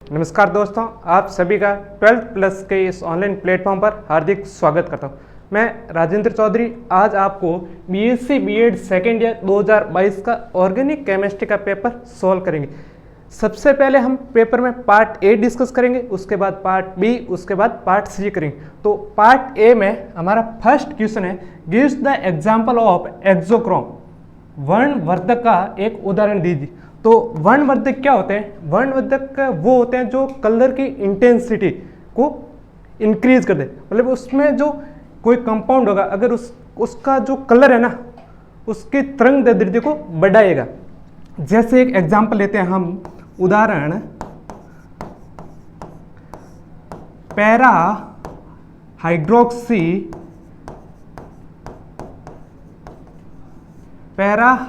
नमस्कार दोस्तों, आप सभी का 12th प्लस के इस ऑनलाइन प्लेटफॉर्म पर हार्दिक स्वागत करता हूं। मैं राजेंद्र चौधरी आज आपको बीएससी बीएड सेकेंड ईयर 2022 का ऑर्गेनिक केमिस्ट्री का पेपर सॉल्व करेंगे। सबसे पहले हम पेपर में पार्ट ए डिस्कस करेंगे, उसके बाद पार्ट बी, उसके बाद पार्ट सी करेंगे। तो पार्ट ए में हमारा फर्स्ट क्वेश्चन है, gives the example of auxochrome, वर्णवर्धक का एक उदाहरण दीजिए। तो वर्णवर्धक क्या होते हैं? वर्णवर्धक वो होते हैं जो कलर की इंटेंसिटी को इंक्रीज कर दे, मतलब उसमें जो कोई कंपाउंड होगा अगर उसका जो कलर है ना उसकी तरंग दैर्ध्य को बढ़ाएगा। जैसे एक एग्जांपल लेते हैं हम, उदाहरण पैरा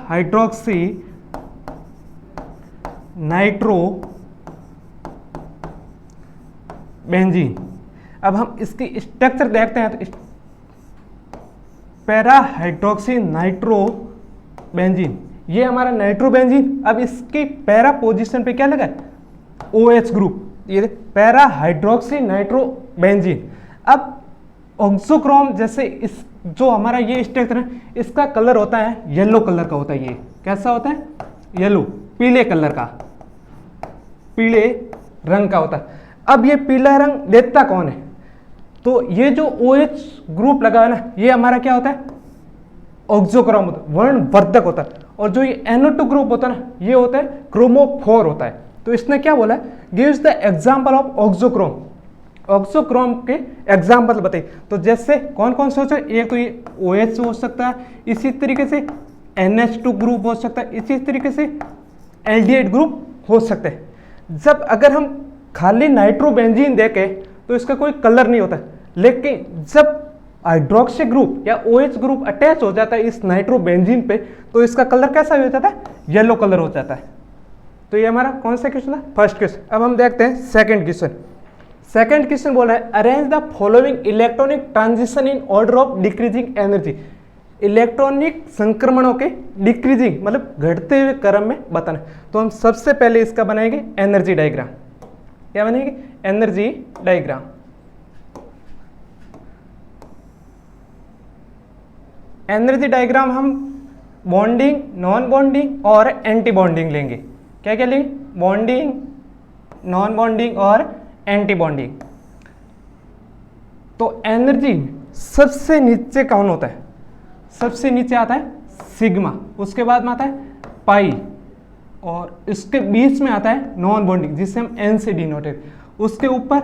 हाइड्रोक्सी नाइट्रो बेंजीन। अब हम इसकी स्ट्रक्चर देखते हैं। तो पैरा हाइड्रोक्सी नाइट्रो बेंजीन, ये हमारा नाइट्रो बेंजीन। अब इसकी पैरा पोजीशन पे क्या लगा है? OH ग्रुप, ये पैरा हाइड्रोक्सी नाइट्रो बेंजीन। अब ऑक्सोक्रोम जैसे इस जो हमारा ये स्ट्रक्चर है इसका कलर होता है येलो कलर का होता है। ये कैसा होता है? येलो, पीले कलर का, पीले रंग का होता है। अब ये पीला रंग देता कौन है? तो ये जो OH ग्रुप लगा है ना ये हमारा क्या होता है? ऑक्सोक्रोम होता है, वर्णवर्धक होता है। और जो ये NO2 ग्रुप होता है ना ये होता है क्रोमोफोर होता है। तो इसने क्या बोला है? Gives the example of auxochrome, auxochrome के एग्जाम्पल बताइए। तो जैसे कौन कौन से हो सकते? एक तो ये OH हो सकता है, इसी तरीके से NH2 ग्रुप हो सकता है, इसी तरीके से एल्डिहाइड ग्रुप हो सकते हैं। जब अगर हम खाली नाइट्रोबेंजीन देखें तो इसका कोई कलर नहीं होता, लेकिन जब हाइड्रोक्सी ग्रुप या OH ग्रुप अटैच हो जाता है इस नाइट्रोबेंजीन पे तो इसका कलर कैसा हो जाता है? येलो कलर हो जाता है। तो ये हमारा कौन सा क्वेश्चन है? First question. अब हम देखते हैं सेकंड क्वेश्चन। सेकंड क्वेश्चन बोल रहा है, arrange the following electronic transition in order of decreasing energy. Electronic संक्रमणों के डिक्रीजिंग मतलब घटते हुए क्रम में बताना। तो हम सबसे पहले इसका बनाएंगे एनर्जी डायग्राम। क्या बनेगी? Energy diagram. एनर्जी डायग्राम हम बॉन्डिंग, नॉन बॉन्डिंग और एंटी बॉन्डिंग लेंगे। क्या क्या लेंगे? बॉन्डिंग, नॉन बॉन्डिंग और एंटी बॉन्डिंग। तो एनर्जी सबसे नीचे कौन होता है? सबसे नीचे आता है सिग्मा, उसके बाद में आता है पाई, और इसके बीच में आता है नॉन बॉन्डिंग जिसे हम N से डिनोटेड, उसके ऊपर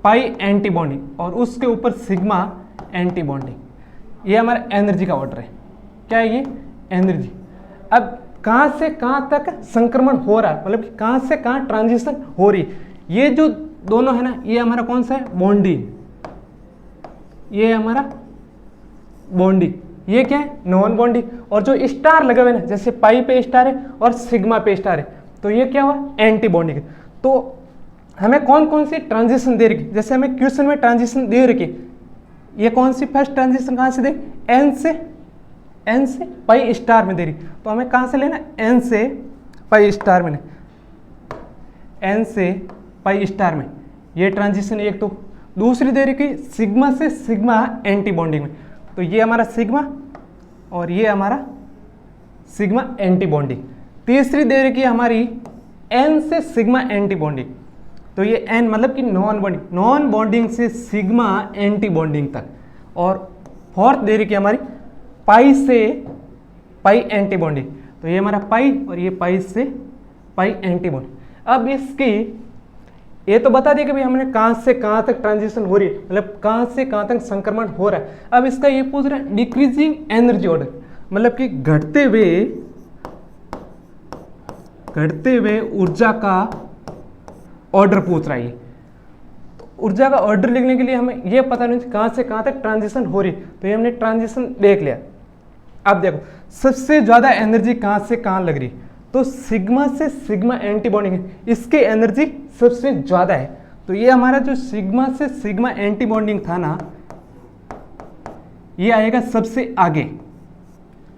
पाई एंटी बॉन्डिंग और उसके ऊपर सिग्मा एंटी बॉन्डिंग। ये हमारा एनर्जी का ऑर्डर है। क्या है ये? एनर्जी। अब कहाँ से कहाँ तक संक्रमण हो रहा है, मतलब कि कहाँ से कहाँ ट्रांजिशन हो रही है। ये जो दोनों है ना ये हमारा कौन सा है? बॉन्डिंग। ये हमारा बॉन्डिंग, ये क्या है? Non bonding. और जो स्टार लगे हुए ना जैसे पाई पे स्टार है और सिग्मा पे स्टार है तो ये क्या हुआ? Anti bonding. तो हमें कौन कौन सी ट्रांजिशन दे रखी? जैसे हमें क्वेश्चन में ट्रांजिशन दे रखी, ये कौन सी फर्स्ट ट्रांजिशन कहाँ से दे? N से पाई स्टार में दे रही। तो हमें कहाँ से लेना? N से पाई स्टार में, N से पाई स्टार में ये ट्रांजिशन एक। तो दूसरी दे रखी सिग्मा से सिग्मा एंटी बॉन्डिंग में, तो ये हमारा सिग्मा और ये हमारा सिग्मा एंटी बॉन्डिंग। तीसरी दे रखी है हमारी N से सिग्मा एंटी बॉन्डिंग, तो ये N मतलब कि नॉन बॉन्डिंग, नॉन बॉन्डिंग से सिग्मा एंटी बॉन्डिंग तक। और फोर्थ दे रखी है हमारी पाई से पाई एंटी बॉन्डिंग, तो ये हमारा पाई और ये पाई से पाई एंटी बॉन्डिंग। अब इसकी ये तो बता दिया कि भाई हमने कहाँ से कहाँ तक ट्रांजिशन हो रही है, मतलब कहाँ से कहाँ तक संक्रमण हो रहा है। अब इसका ये पूछ रहा है डिक्रीजिंग एनर्जी ऑर्डर, मतलब कि घटते हुए ऊर्जा का ऑर्डर पूछ रहा है। तो ऊर्जा का ऑर्डर लिखने के लिए हमें ये पता नहीं कहाँ से कहाँ तक ट्रांजिशन हो रही है, तो ये हमने ट्रांजिशन देख लिया। अब देखो सबसे ज्यादा एनर्जी कहाँ से कहाँ लग रही, तो सिग्मा से सिग्मा एंटी बॉन्डिंग है, इसकी एनर्जी सबसे ज्यादा है। तो ये हमारा जो सिग्मा से सिग्मा एंटी बॉन्डिंग था ना ये आएगा सबसे आगे।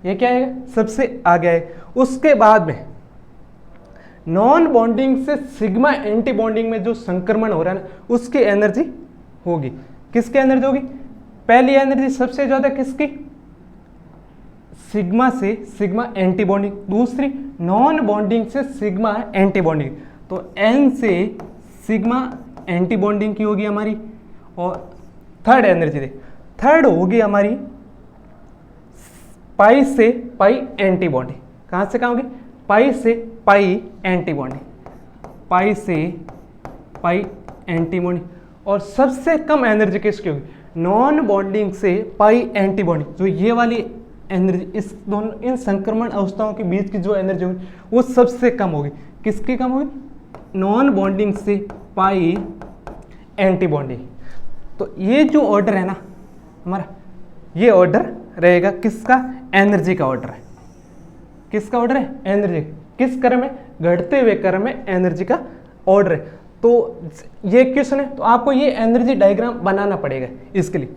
ये क्या आएगा? सबसे आगे है। उसके बाद में नॉन बॉन्डिंग से सिग्मा एंटी बॉन्डिंग में जो संक्रमण हो रहा है ना उसकी एनर्जी होगी। किसकी एनर्जी होगी? पहली एनर्जी सबसे ज्यादा किसकी? सिग्मा से सिग्मा एंटी बॉन्डिंग, दूसरी नॉन बॉन्डिंग से सिग्मा एंटी बॉन्डिंग, तो एन से सिग्मा एंटी बॉन्डिंग की होगी हमारी। और थर्ड एनर्जी देख, थर्ड होगी हमारी पाई से पाई एंटी बॉन्डिंग। कहां से कहां होगी? पाई से पाई एंटी बॉन्डिंग, पाई से पाई एंटी बॉन्डिंग। और सबसे कम एनर्जी किसकी होगी? नॉन बॉन्डिंग से पाई एंटी बॉन्डिंग। जो ये वाली एनर्जी, इस दोनों इन संक्रमण अवस्थाओं के बीच की जो एनर्जी होगी वो सबसे कम होगी। किसकी कम होगी? नॉन बॉन्डिंग से पाई एंटी बॉन्डिंग। तो ये जो ऑर्डर है ना हमारा, ये ऑर्डर रहेगा किसका? एनर्जी का ऑर्डर है। किसका ऑर्डर है? एनर्जी। किस क्रम में? घटते हुए क्रम में एनर्जी का ऑर्डर है। तो ये क्वेश्चन है, तो आपको ये एनर्जी डायग्राम बनाना पड़ेगा। इसके लिए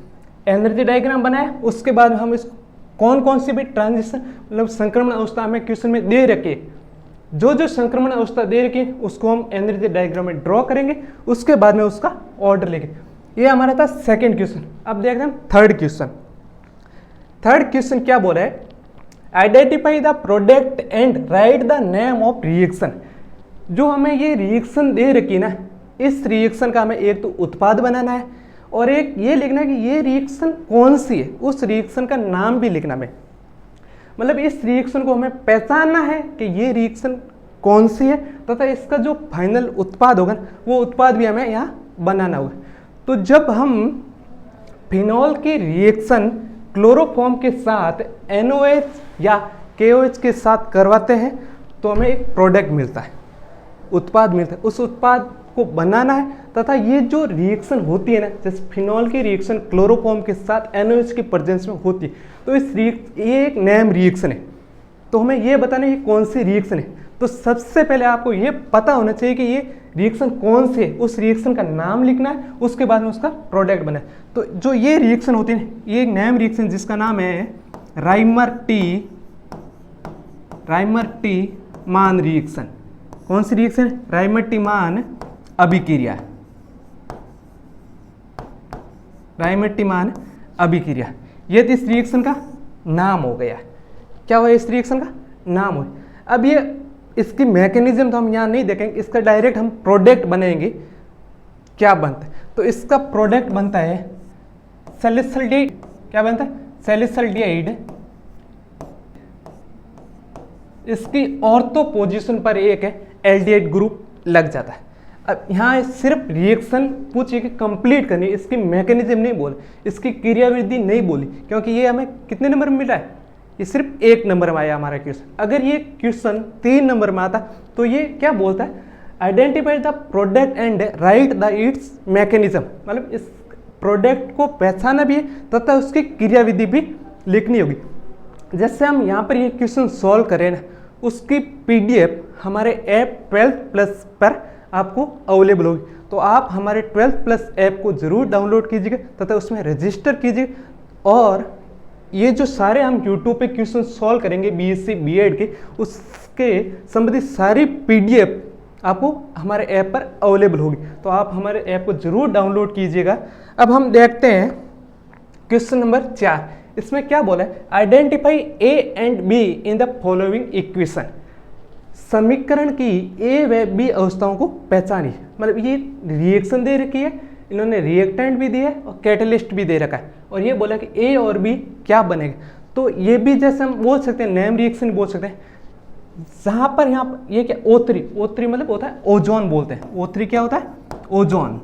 एनर्जी डायग्राम बनाया, उसके बाद हम इस कौन कौन सी भी ट्रांजिशन मतलब संक्रमण अवस्था में क्वेश्चन में दे रखी है, जो जो संक्रमण अवस्था दे रखी है उसको हम एनर्जी डायग्राम में ड्रॉ करेंगे, उसके बाद में उसका ऑर्डर लेंगे। ये हमारा था सेकंड क्वेश्चन। अब देखते हैं थर्ड क्वेश्चन। थर्ड क्वेश्चन क्या बोल रहा है? Identify the product and right the name of reaction. जो हमें ये रिएक्शन दे रखी ना, इस रिएक्शन का हमें एक तो उत्पाद बनाना है और एक ये लिखना है कि ये रिएक्शन कौन सी है, उस रिएक्शन का नाम भी लिखना है। मतलब इस रिएक्शन को हमें पहचानना है कि ये रिएक्शन कौन सी है, तथा इसका जो फाइनल उत्पाद होगा वो उत्पाद भी हमें यहाँ बनाना होगा। तो जब हम फिनॉल की रिएक्शन क्लोरोफॉर्म के साथ NOH या KOH के साथ करवाते हैं तो हमें एक प्रोडक्ट मिलता है, उत्पाद मिलता है। उस उत्पाद को बनाना है तथा ये जो रिएक्शन होती है ना, जैसे फिनॉल की रिएक्शन क्लोरोफॉर्म के साथ NOH की प्रेजेंस में होती है, तो ये एक नेम रिएक्शन है। तो हमें ये बताना है ये कौन सी रिएक्शन है। तो सबसे पहले आपको ये पता होना चाहिए कि ये रिएक्शन कौन सी है, उस रिएक्शन का नाम लिखना है, उसके बाद में उसका प्रोडक्ट बना है। तो जो ये रिएक्शन होती है, ये एक नेम रिएक्शन जिसका नाम है राइमर टी मान रिएक्शन। कौन सी रिएक्शन? राइमर टी मान अभिक्रिया। राइमर टी मान अभिक्रिया, ये इस रिएक्शन का नाम हो गया। क्या हुआ? इस रिएक्शन का नाम हो। अब ये इसकी मैकेनिज्म तो हम यहाँ नहीं देखेंगे, इसका डायरेक्ट हम प्रोडक्ट बनाएंगे। क्या बनता है? तो इसका प्रोडक्ट बनता है सैलिसल्डिहाइड। क्या बनता है? सैलिसल्डिहाइड। इसकी ऑर्थो पोजीशन पर एक है एल्डिहाइड ग्रुप लग जाता है। अब यहाँ सिर्फ रिएक्शन पूछिए कि कंप्लीट करनी है, इसकी मैकेनिज्म नहीं बोले, इसकी क्रियाविधि नहीं बोली, क्योंकि ये हमें कितने नंबर में मिला है? ये सिर्फ 1 नंबर में आया हमारा क्वेश्चन। अगर ये क्वेश्चन 3 नंबर में आता तो ये क्या बोलता है? Identify the product and right the it's mechanism. मतलब इस प्रोडक्ट को पहचाना भी है तथा उसकी क्रियाविधि भी लिखनी होगी। जैसे हम यहाँ पर ये क्वेश्चन सॉल्व करें ना, उसकी PDF हमारे ऐप 12+ पर आपको अवेलेबल होगी। तो आप हमारे 12+ ऐप को जरूर डाउनलोड कीजिएगा तथा उसमें रजिस्टर कीजिए। और ये जो सारे हम YouTube पे क्वेश्चन सॉल्व करेंगे BSc B.Ed के, उसके संबंधित सारी PDF आपको हमारे ऐप पर अवेलेबल होगी। तो आप हमारे ऐप को जरूर डाउनलोड कीजिएगा। अब हम देखते हैं क्वेश्चन नंबर 4। इसमें क्या बोला है? Identify A and B in the following equation. समीकरण की A व B अवस्थाओं को पहचानिए। मतलब ये रिएक्शन दे रखी है, इन्होंने रिएक्टेंट भी दिया है और कैटलिस्ट भी दे रखा है, और ये बोला कि A और B क्या बनेगा। तो ये भी जैसे हम बोल सकते हैं नेम रिएक्शन बोल सकते हैं। जहाँ पर ये क्या O3 मतलब होता है ओजोन बोलते हैं। O3 क्या होता है? ओजोन।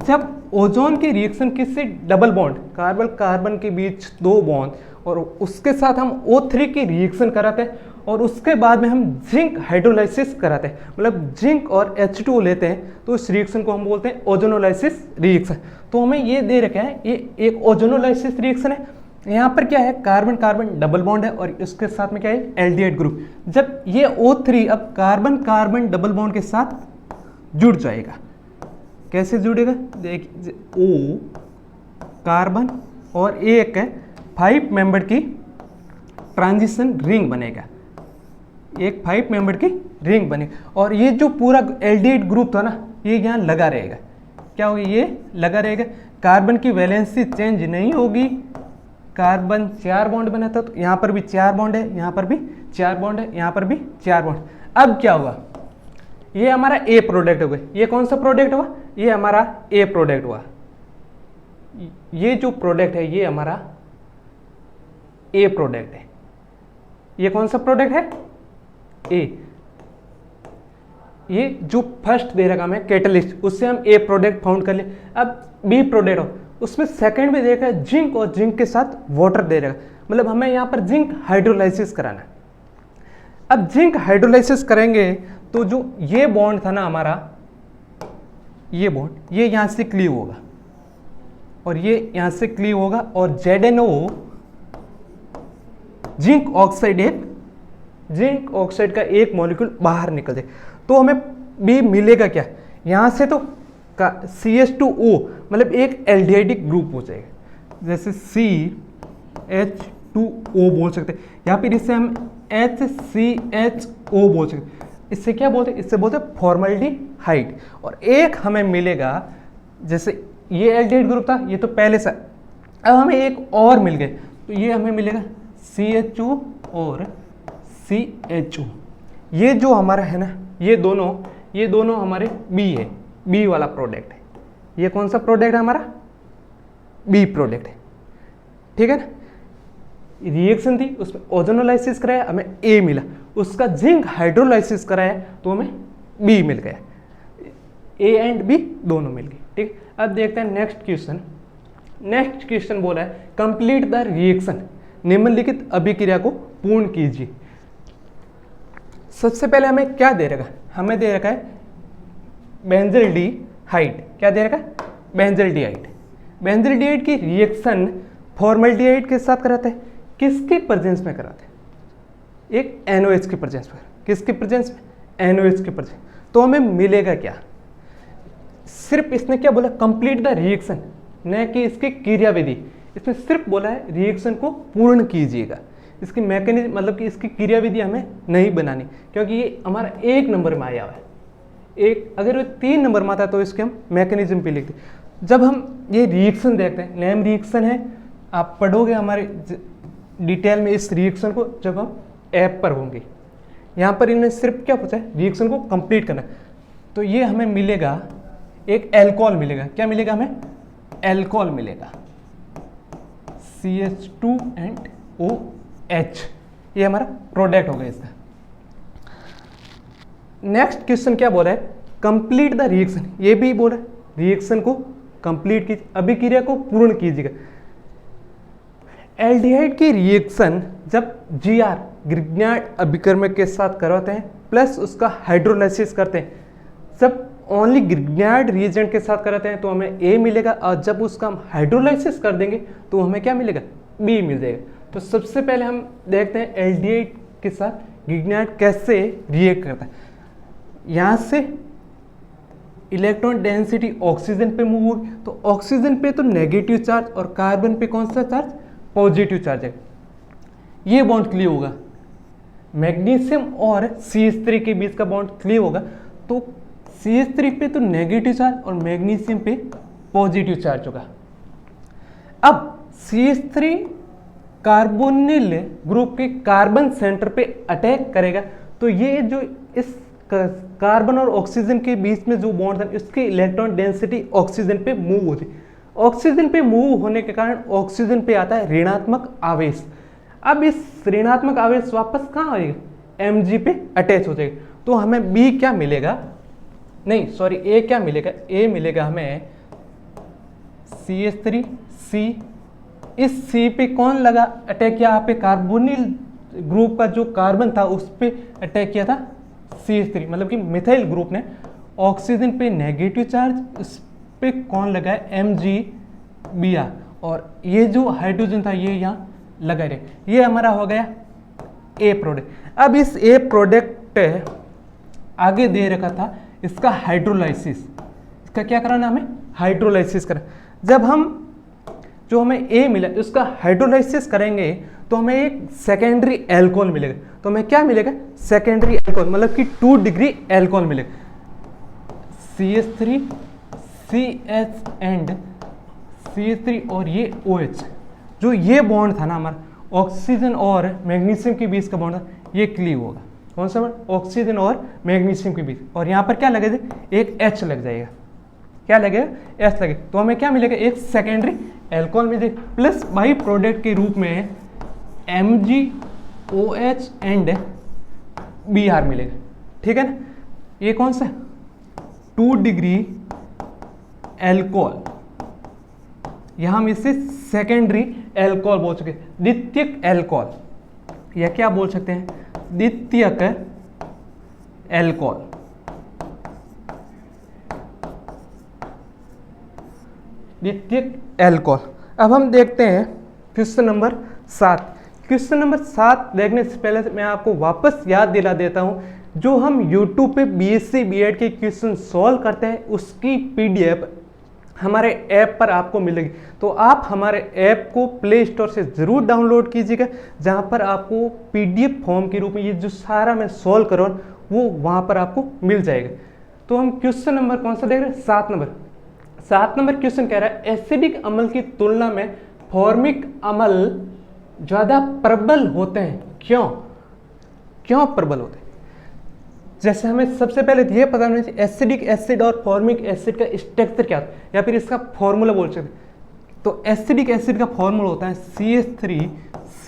जब ओजोन की रिएक्शन किससे? डबल बॉन्ड, कार्बन कार्बन के बीच 2 बॉन्ड, और उसके साथ हम O3 की रिएक्शन कराते हैं और उसके बाद में हम जिंक हाइड्रोलाइसिस कराते हैं। मतलब जिंक और H2O लेते हैं, तो इस रिएक्शन को हम बोलते हैं ओजोनोलाइसिस रिएक्शन। तो हमें ये दे रखा है, ये एक ओजोनोलाइसिस रिएक्शन है। यहाँ पर क्या है? कार्बन कार्बन डबल बॉन्ड है और इसके साथ में क्या है? Aldehyde group. जब ये O3 अब कार्बन कार्बन डबल बॉन्ड के साथ जुड़ जाएगा, कैसे जुड़ेगा? देखिए, O कार्बन और एक 5 मेंबर की ट्रांजिशन रिंग बनेगा। एक 5 मेंबर की रिंग बनी, और ये जो पूरा एल्डिहाइड ग्रुप था ना ये यहाँ लगा रहेगा। क्या होगा, ये लगा रहेगा। कार्बन की वैलेंसी चेंज नहीं होगी। कार्बन 4 बॉन्ड बना था तो यहाँ पर भी 4 बॉन्ड है, यहाँ पर भी 4 बॉन्ड है, यहाँ पर भी 4 बॉन्ड। अब क्या होगा, ये हमारा ए प्रोडक्ट होगा। ये कौन सा प्रोडक्ट हुआ, ये हमारा ए प्रोडक्ट हुआ। ये जो प्रोडक्ट है ये हमारा ए प्रोडक्ट है। ये कौन सा प्रोडक्ट है, ए। ये जो फर्स्ट दे रखा हमें कैटलिस्ट, उससे हम ए प्रोडक्ट फाउंड कर ले। अब बी प्रोडक्ट हो, उसमें सेकंड में दे रखा है जिंक, और जिंक के साथ वाटर दे रखा, मतलब हमें यहाँ पर जिंक हाइड्रोलाइसिस कराना है। अब जिंक हाइड्रोलाइसिस करेंगे तो जो ये बॉन्ड था ना हमारा, ये बॉन्ड ये यहाँ से क्लीव होगा और ये यहाँ से क्लीव होगा, और ZnO जिंक ऑक्साइड, एक जिंक ऑक्साइड का एक मॉलिक्यूल बाहर निकल जाए, तो हमें भी मिलेगा क्या, यहाँ से तो CH2O मतलब एक एल्डिहाइडिक ग्रुप हो जाएगा, जैसे CH2O बोल सकते हैं, या फिर इससे हम HCHO बोल सकते हैं। इससे क्या बोलते हैं, इससे बोलते हैं फॉर्मल्डिहाइड। और एक हमें मिलेगा, जैसे ये एल्डिहाइड ग्रुप था, ये तो पहले से, अब हमें एक और मिल गए, तो ये हमें मिलेगा CHO और CHO। ये जो हमारा है ना, ये दोनों हमारे बी है, बी वाला प्रोडक्ट है। ये कौन सा प्रोडक्ट है हमारा, बी प्रोडक्ट है, ठीक है ना। रिएक्शन थी, उसमें ओजोनोलाइसिस कराया, हमें ए मिला, उसका जिंक हाइड्रोलाइसिस कराया तो हमें बी मिल गया। ए एंड बी दोनों मिल गए, ठीक। अब देखते हैं नेक्स्ट क्वेश्चन। नेक्स्ट क्वेश्चन बोला है कंप्लीट द रिएक्शन, निम्नलिखित अभिक्रिया को पूर्ण कीजिए। सबसे पहले हमें क्या दे रखा है, हमें दे रखा है बेंजल्डिहाइड। क्या दे रखा है, बेंजल्डिहाइड। बेंजल्डिहाइड की रिएक्शन फॉर्मल्डिहाइड के साथ कराते हैं, किसके प्रेजेंस में कराते हैं, एक NOH के प्रेजेंस में। किसके प्रेजेंस में, NOH के प्रेजेंस। तो हमें मिलेगा क्या, सिर्फ इसने क्या बोला, कंप्लीट द रिएक्शन, न कि इसकी क्रियाविधि। इसमें सिर्फ बोला है रिएक्शन को पूर्ण कीजिएगा। इसकी मैकेनिज्म मतलब कि इसकी क्रियाविधि हमें नहीं बनानी, क्योंकि ये हमारा 1 नंबर में आया हुआ है। एक अगर वो 3 नंबर में आता है तो इसके हम मैकेनिज्म पे लिखते। जब हम ये रिएक्शन देखते हैं, नेम रिएक्शन है, आप पढ़ोगे हमारे डिटेल में इस रिएक्शन को जब हम ऐप पर होंगे। यहाँ पर इन्हें सिर्फ क्या पूछा है, रिएक्शन को कंप्लीट करना। तो ये हमें मिलेगा एक एल्कोहल मिलेगा। क्या मिलेगा हमें, एल्कोहल मिलेगा, CH2 एंड OH। ये हमारा प्रोडक्ट होगा इसका। नेक्स्ट क्वेश्चन क्या बोला है, कंप्लीट द रिएक्शन। ये भी बोला है रिएक्शन को कंप्लीट कीजिए, अभिक्रिया को पूर्ण कीजिएगा। एल्डिहाइड की रिएक्शन जब GR ग्रिग्नार्ड अभिकर्मक के साथ करवाते हैं प्लस उसका हाइड्रोलाइसिस करते हैं, जब ओनली ग्रिग्नार्ड रिएजेंट के साथ कराते हैं तो हमें A मिलेगा, और जब उसका हम हाइड्रोलाइसिस कर देंगे तो हमें क्या मिलेगा, B मिल जाएगा। तो सबसे पहले हम देखते हैं एल्डिहाइड के साथ ग्रिग्नार्ड कैसे रिएक्ट करता है। यहाँ से इलेक्ट्रॉन डेंसिटी ऑक्सीजन पे मूव होगी, तो ऑक्सीजन पे तो नेगेटिव चार्ज और कार्बन पे कौन सा चार्ज, पॉजिटिव चार्ज है। ये बॉन्ड क्लीव होगा, मैग्नीशियम और CH3 के बीच का बॉन्ड क्लीव होगा, तो CH3 पे तो नेगेटिव चार्ज और मैग्नीशियम पे पॉजिटिव चार्ज होगा। अब CH3 कार्बोनिल ग्रुप के कार्बन सेंटर पे अटैक करेगा, तो ये जो इस कार्बन और ऑक्सीजन के बीच में जो बॉन्ड है इसकी इलेक्ट्रॉन डेंसिटी ऑक्सीजन पे मूव होती है। ऑक्सीजन पे मूव होने के कारण ऑक्सीजन पे आता है ऋणात्मक आवेश। अब इस ऋणात्मक आवेश वापस कहाँ आएगा, Mg पे अटैच हो जाएगा। तो हमें B क्या मिलेगा, नहीं सॉरी A क्या मिलेगा, A मिलेगा हमें CH3C। इस C पे कौन लगा अटैक किया, यहाँ पे कार्बोनिल ग्रुप का जो कार्बन था उस पे अटैक किया था CH3, मतलब कि मिथाइल ग्रुप ने। ऑक्सीजन पे नेगेटिव चार्ज, इस पे कौन लगा है, MgBr, और ये जो हाइड्रोजन था ये यहाँ लगा रहे। ये हमारा हो गया A प्रोडक्ट। अब इस A प्रोडक्ट आगे दे रखा था इसका हाइड्रोलाइसिस, इसका क्या कराना हमें, हाइड्रोलाइसिस करना। जब हम जो हमें A मिला उसका हाइड्रोलाइसिस करेंगे तो हमें एक सेकेंडरी एल्कोहल मिलेगा। तो हमें क्या मिलेगा? सेकेंडरी एल्कोहल, मतलब कि 2 डिग्री एल्कोहल मिलेगा। CH3 CH एंड CH3 और ये OH, जो ये बॉन्ड था ना हमारा ऑक्सीजन और मैग्नीशियम के बीच का बॉन्ड था, ये क्लीव होगा। कौन सा बॉन्ड? ऑक्सीजन और मैग्नीशियम के बीच। और यहाँ पर क्या लगेगा? एक H लग जाएगा। क्या लगेगा? H लगेगा। तो हमें क्या मिलेगा? एक सेकेंडरी एल्कोहल मिलेगा, प्लस बाई प्रोडक्ट के रूप में MgOH एंड Br मिलेगा। ठीक है ना? ये कौन सा? 2 डिग्री एल्कोहल, यहां हम इसे सेकेंडरी एल्कोहल बोल सकते हैं, द्वितीयक एल्कोहल, या क्या बोल सकते हैं? द्वितीयक एल्कोहल। द्वितीयक एल्कोहल। अब हम देखते हैं क्वेश्चन नंबर 7। क्वेश्चन नंबर 7 देखने से पहले मैं आपको वापस याद दिला देता हूं, जो हम YouTube पे BSc B.Ed के क्वेश्चन सॉल्व करते हैं उसकी PDF हमारे ऐप पर आपको मिलेगी। तो आप हमारे ऐप को प्ले स्टोर से ज़रूर डाउनलोड कीजिएगा, जहां पर आपको PDF फॉर्म के रूप में ये जो सारा मैं सॉल्व कर रहा हूँ वो वहां पर आपको मिल जाएगा। तो हम क्वेश्चन नंबर कौन सा देख रहे हैं? 7 नंबर क्वेश्चन कह रहा है एसिडिक अम्ल की तुलना में फॉर्मिक अम्ल ज़्यादा प्रबल होते हैं। क्यों प्रबल होते हैं? जैसे हमें सबसे पहले ये पता होना चाहिए एसिडिक एसिड और फॉर्मिक एसिड का स्ट्रक्चर क्या होता है, या फिर इसका फॉर्मूला बोल सकते हैं। तो एसिडिक एसिड का फॉर्मूला होता है CH3C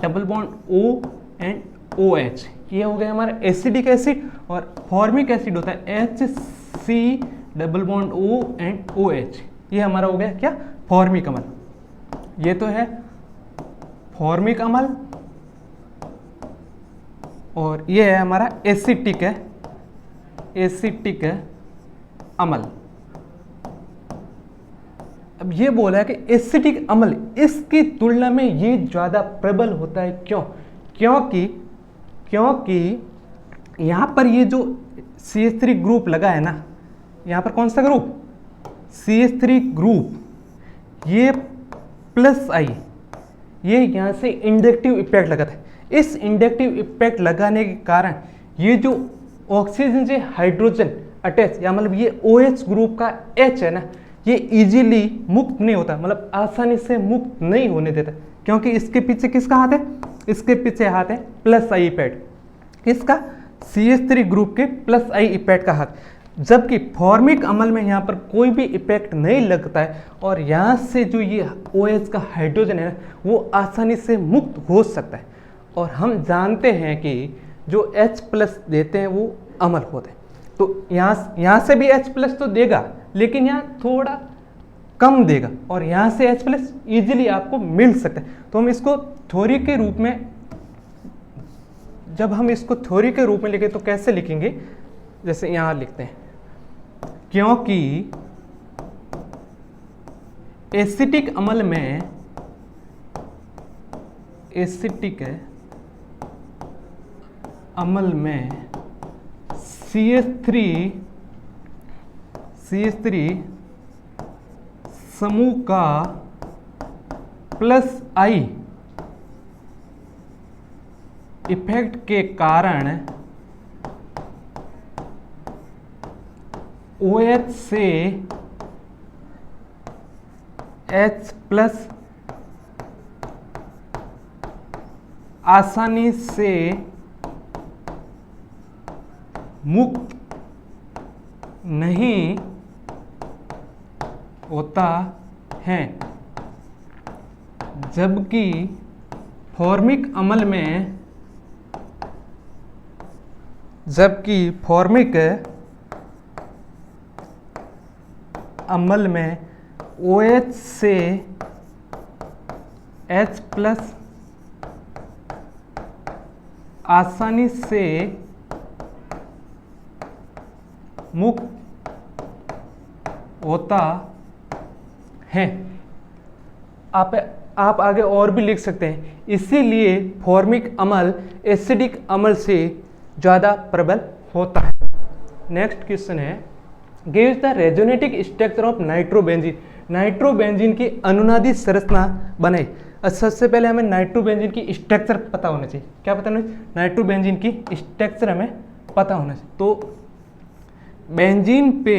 double bond O and OH, ये हो गया हमारा एसिडिक एसिड। और फॉर्मिक एसिड होता है HC double bond O and OH, ये हमारा हो गया क्या? फॉर्मिक अम्ल। ये तो है फॉर्मिक अम्ल, और ये है हमारा एसिटिक अम्ल। अब ये बोला है कि एसिटिक अम्ल इसकी तुलना में ये ज़्यादा प्रबल होता है। क्योंकि यहाँ पर ये जो CH3 ग्रुप लगा है ना, यहाँ पर कौन सा ग्रुप? CH3 ग्रुप, ये प्लस I, ये यहाँ से इंडक्टिव इफेक्ट लगाता है। इस इंडक्टिव इफेक्ट लगाने के कारण ये जो ऑक्सीजन से हाइड्रोजन अटैच, या मतलब ये OH ग्रुप का H है ना, ये इजीली मुक्त नहीं होता, मतलब आसानी से मुक्त नहीं होने देता, क्योंकि इसके पीछे किसका हाथ है? इसके पीछे हाथ है प्लस I इफेक्ट। किसका? CH3 ग्रुप के प्लस I इफेक्ट का हाथ। जबकि फॉर्मिक अम्ल में यहाँ पर कोई भी इफेक्ट नहीं लगता है, और यहाँ से जो ये OH का हाइड्रोजन है वो आसानी से मुक्त हो सकता है। और हम जानते हैं कि जो H+ देते हैं वो अम्ल होते हैं। तो यहाँ से भी H+ तो देगा, लेकिन यहाँ थोड़ा कम देगा, और यहाँ से H+ ईजिली आपको मिल सकता है। तो हम इसको थ्योरी के रूप में, जब हम इसको थ्योरी के रूप में लिखें तो कैसे लिखेंगे? जैसे यहाँ लिखते हैं, क्योंकि एसिटिक अम्ल में CH3 समूह का प्लस I इफेक्ट के कारण OH से H+ आसानी से मुक्त नहीं होता है, जबकि फॉर्मिक अम्ल में OH से H+ आसानी से मुक्त होता है। आप आगे और भी लिख सकते हैं, इसीलिए फॉर्मिक अम्ल एसिडिक अम्ल से ज़्यादा प्रबल होता है। नेक्स्ट क्वेश्चन है, gives the resonating structure of nitrobenzene. Nitrobenzene की अनुनादी संरचना बनाई। सबसे पहले हमें नाइट्रोबेंजीन की स्ट्रक्चर पता होना चाहिए। क्या पता होना चाहिए? नाइट्रोबेंजीन की स्ट्रक्चर हमें पता होना चाहिए। तो बेंजीन पे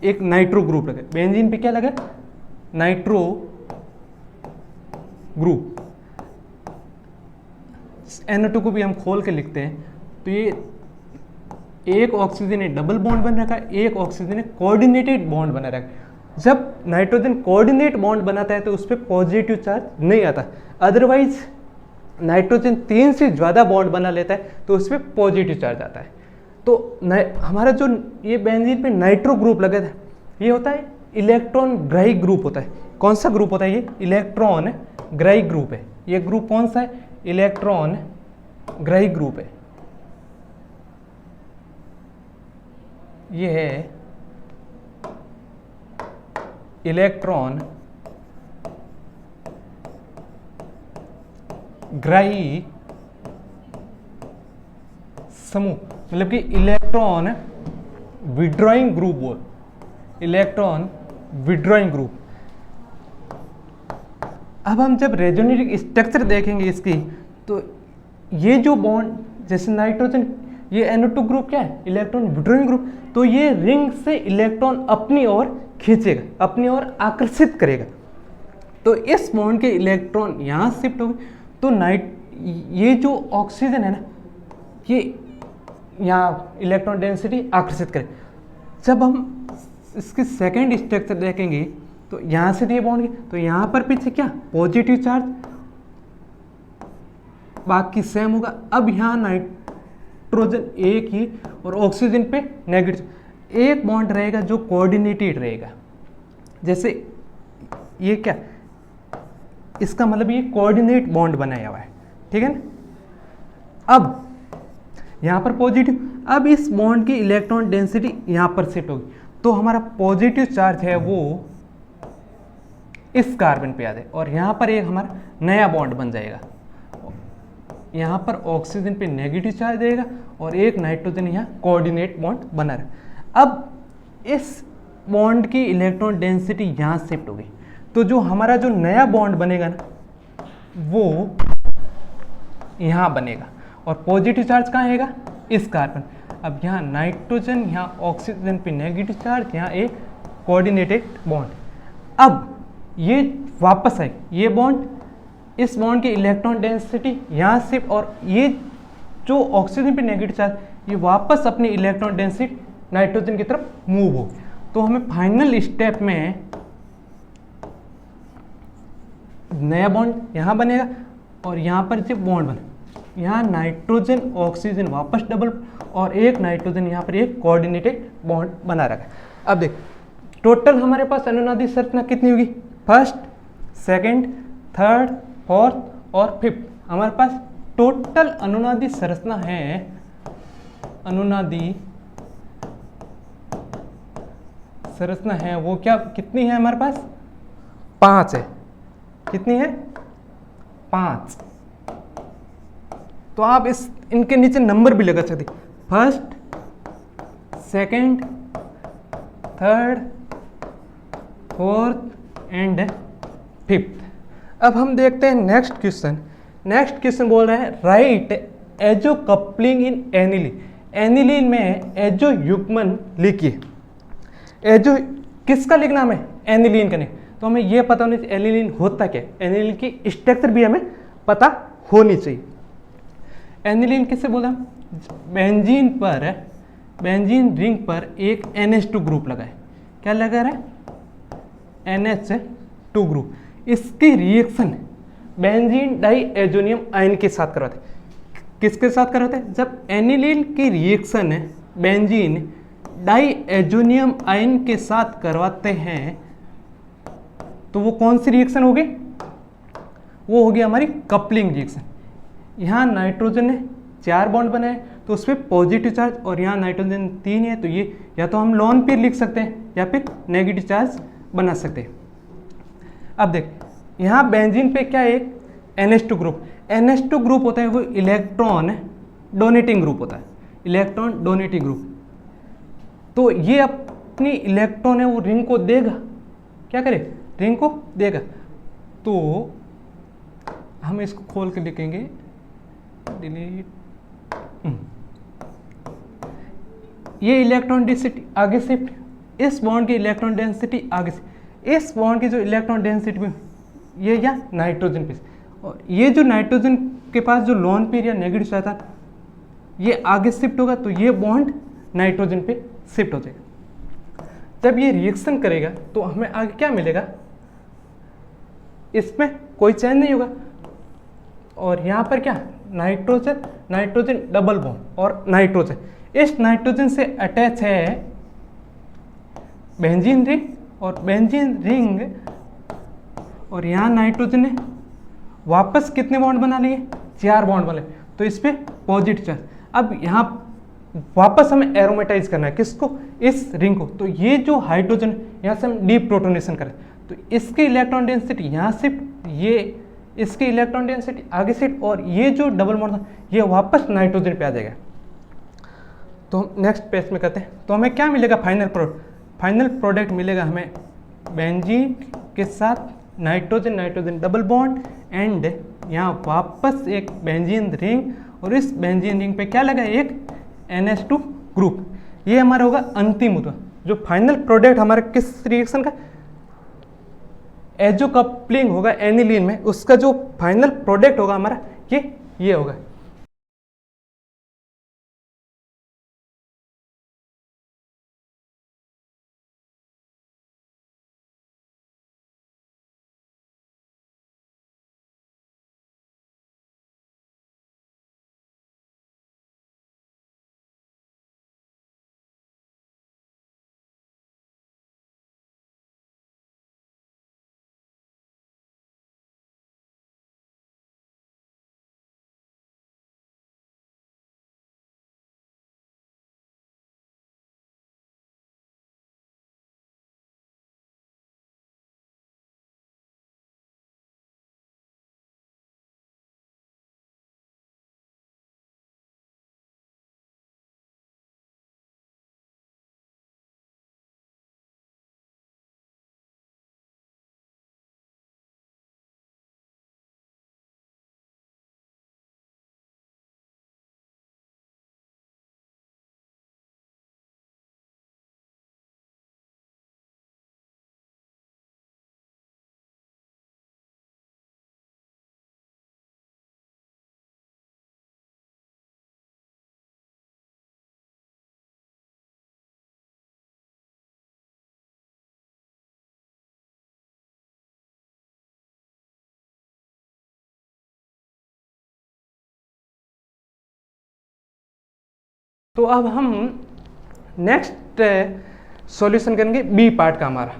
एक नाइट्रो ग्रुप लगे, बेंजीन पे क्या लगा? Nitro group. NO2 को भी हम खोल के लिखते हैं, तो ये एक ऑक्सीजन ने डबल बॉन्ड बना रखा है, एक ऑक्सीजन ने कोऑर्डिनेटेड बॉन्ड बना रखा है। जब नाइट्रोजन कोऑर्डिनेट बॉन्ड बनाता है तो उस पर पॉजिटिव चार्ज नहीं आता, अदरवाइज नाइट्रोजन 3 से ज़्यादा बॉन्ड बना लेता है तो उस पर पॉजिटिव चार्ज आता है। तो हमारा जो ये बेंजीन पे नाइट्रो ग्रुप लगा था, ये होता है इलेक्ट्रॉन ग्राही ग्रुप होता है। कौन सा ग्रुप होता है ये? इलेक्ट्रॉन ग्राही ग्रुप है। ये ग्रुप कौन सा है? इलेक्ट्रॉन ग्राही ग्रुप है। ये है इलेक्ट्रॉन ग्राही समूह, मतलब कि इलेक्ट्रॉन विड्रॉइंग ग्रुप वो, इलेक्ट्रॉन विड्रॉइंग ग्रुप। अब हम जब रेजोनेटिंग स्ट्रक्चर देखेंगे इसकी, तो ये जो बॉन्ड, जैसे नाइट्रोजन, ये NO2 ग्रुप क्या है? Electron withdrawing group. तो ये रिंग से इलेक्ट्रॉन अपनी ओर खींचेगा, अपनी ओर आकर्षित करेगा। तो इस बॉन्ड के इलेक्ट्रॉन यहाँ शिफ्ट हो गए, तो ये जो ऑक्सीजन है ना, ये यहाँ इलेक्ट्रॉन डेंसिटी आकर्षित करे। जब हम इसकी सेकेंड स्ट्रक्चर देखेंगे तो यहाँ से ये बॉन्ड, तो यहाँ पर पीछे क्या? पॉजिटिव चार्ज, बाकी सेम होगा। अब यहाँ नाइट्रोजन एक ही और ऑक्सीजन पे नेगेटिव, एक बॉन्ड रहेगा जो कोऑर्डिनेटेड रहेगा। जैसे ये क्या, इसका मतलब ये कोऑर्डिनेट बॉन्ड बनाया हुआ है, ठीक है ना। अब यहाँ पर पॉजिटिव, अब इस बॉन्ड की इलेक्ट्रॉन डेंसिटी यहाँ पर शिफ्ट होगी, तो हमारा पॉजिटिव चार्ज है वो इस कार्बन पे आ जाए और यहाँ पर एक हमारा नया बॉन्ड बन जाएगा। यहाँ पर ऑक्सीजन पे नेगेटिव चार्ज रहेगा और एक नाइट्रोजन यहाँ कोऑर्डिनेट बॉन्ड बना रहा। अब इस बॉन्ड की इलेक्ट्रॉन डेंसिटी यहाँ शिफ्ट हो गई, तो जो हमारा जो नया बॉन्ड बनेगा ना, वो यहाँ बनेगा और पॉजिटिव चार्ज कहाँ आएगा? इस कार्बन। अब यहाँ नाइट्रोजन, यहाँ ऑक्सीजन पे नेगेटिव चार्ज, यहाँ एक कोऑर्डिनेटेड बॉन्ड। अब ये वापस आए, ये बॉन्ड, इस बॉन्ड की इलेक्ट्रॉन डेंसिटी यहाँ शिफ्ट, और ये जो ऑक्सीजन पे नेगेटिव चार्ज, ये वापस अपनी इलेक्ट्रॉन डेंसिटी नाइट्रोजन की तरफ मूव हो। तो हमें फाइनल स्टेप में नया बॉन्ड यहाँ बनेगा और यहाँ पर जो बॉन्ड बने, यहाँ नाइट्रोजन ऑक्सीजन वापस डबल, और एक नाइट्रोजन यहाँ पर एक कोऑर्डिनेटेड बॉन्ड बना रखा है। अब देख, टोटल हमारे पास अनुनादी संरचना कितनी होगी? फर्स्ट, सेकंड, थर्ड, फोर्थ और फिफ्थ। हमारे पास टोटल अनुनादी संरचना है, अनुनादी संरचना है वो क्या, कितनी है हमारे पास? 5 है। कितनी है? 5। तो आप इनके नीचे नंबर भी लगा सकते, first, second, third, fourth and fifth. अब हम देखते हैं नेक्स्ट क्वेश्चन। नेक्स्ट क्वेश्चन बोल रहे हैं राइट एजो कपलिंग इन एनिलीन। एनिलीन में एजो युग्मन लिखिए। एजो किसका लिखना हमें? एनिलीन का नहीं। तो हमें यह पता होनी चाहिए एनिलीन होता क्या, एनिलीन की स्ट्रक्चर भी हमें पता होनी चाहिए। एनिलीन किससे बोला? बेंजीन पर, बेंजीन रिंग पर एक NH2 ग्रुप लगा है। क्या लगा रहा है? NH2 group. इसकी रिएक्शन बेंजीन डाइएजोनियम आयन के साथ करवाते हैं। किसके साथ करवाते हैं? जब एनिलीन की रिएक्शन बेंजीन डाइएजोनियम आयन के साथ करवाते हैं तो वो कौन सी रिएक्शन होगी? वो होगी हमारी कपलिंग रिएक्शन। यहाँ नाइट्रोजन ने 4 बॉन्ड बनाए तो उस पर पॉजिटिव चार्ज, और यहाँ नाइट्रोजन 3 है तो ये या तो हम लोन पेयर लिख सकते हैं या फिर नेगेटिव चार्ज बना सकते हैं। अब देख, यहाँ बेंजीन पे क्या है? एक NH2 ग्रुप। NH2 ग्रुप होता है वो इलेक्ट्रॉन डोनेटिंग ग्रुप होता है, इलेक्ट्रॉन डोनेटिंग ग्रुप। तो ये अपनी इलेक्ट्रॉन है वो रिंग को देगा क्या करे, रिंग को देगा। तो हम इसको खोल के लिखेंगे डिलीट। ये इलेक्ट्रॉन डेंसिटी आगे शिफ्ट, इस बॉन्ड की इलेक्ट्रॉन डेंसिटी आगे से, इस बॉन्ड की जो इलेक्ट्रॉन डेंसिटी में ये या नाइट्रोजन पे, और ये जो नाइट्रोजन के पास जो लोन पेयर या नेगेटिव चार्ज था ये आगे शिफ्ट होगा, तो ये बॉन्ड नाइट्रोजन पे शिफ्ट हो जाएगा। जब ये रिएक्शन करेगा तो हमें आगे क्या मिलेगा, इसमें कोई चेंज नहीं होगा, और यहाँ पर क्या नाइट्रोजन नाइट्रोजन डबल बॉन्ड और नाइट्रोजन, इस नाइट्रोजन से अटैच है बेंजीन रिंग, और बेंजीन रिंग और यहाँ नाइट्रोजन ने वापस कितने बॉन्ड बना लिए, 4 बॉन्ड बने, तो इस पर पॉजिटिव चार्ज। अब यहाँ वापस हमें एरोमेटाइज करना है किसको, इस रिंग को। तो ये जो हाइड्रोजन यहाँ से हम डीप्रोटोनेशन करें, तो इसकी इलेक्ट्रॉन डेंसिटी यहाँ शिफ्ट, ये इसकी इलेक्ट्रॉन डेंसिटी आगे शिफ्ट, और ये जो डबल बॉन्ड था ये वापस नाइट्रोजन पे आ जाएगा। तो हम नेक्स्ट पेज में करते हैं। तो हमें क्या मिलेगा, फाइनल प्रोडक्ट मिलेगा हमें बेंजीन के साथ nitrogen nitrogen double bond, and यहाँ वापस एक बेंजीन रिंग, और इस बेंजीन रिंग पे क्या लगा, एक NH2 ग्रुप। ये हमारा होगा अंतिम उत्तर, जो फाइनल प्रोडक्ट हमारा किस रिएक्शन का, एजो कपलिंग होगा एनिलीन में, उसका जो फाइनल प्रोडक्ट होगा हमारा ये होगा। तो अब हम नेक्स्ट सॉल्यूशन करेंगे बी पार्ट का हमारा।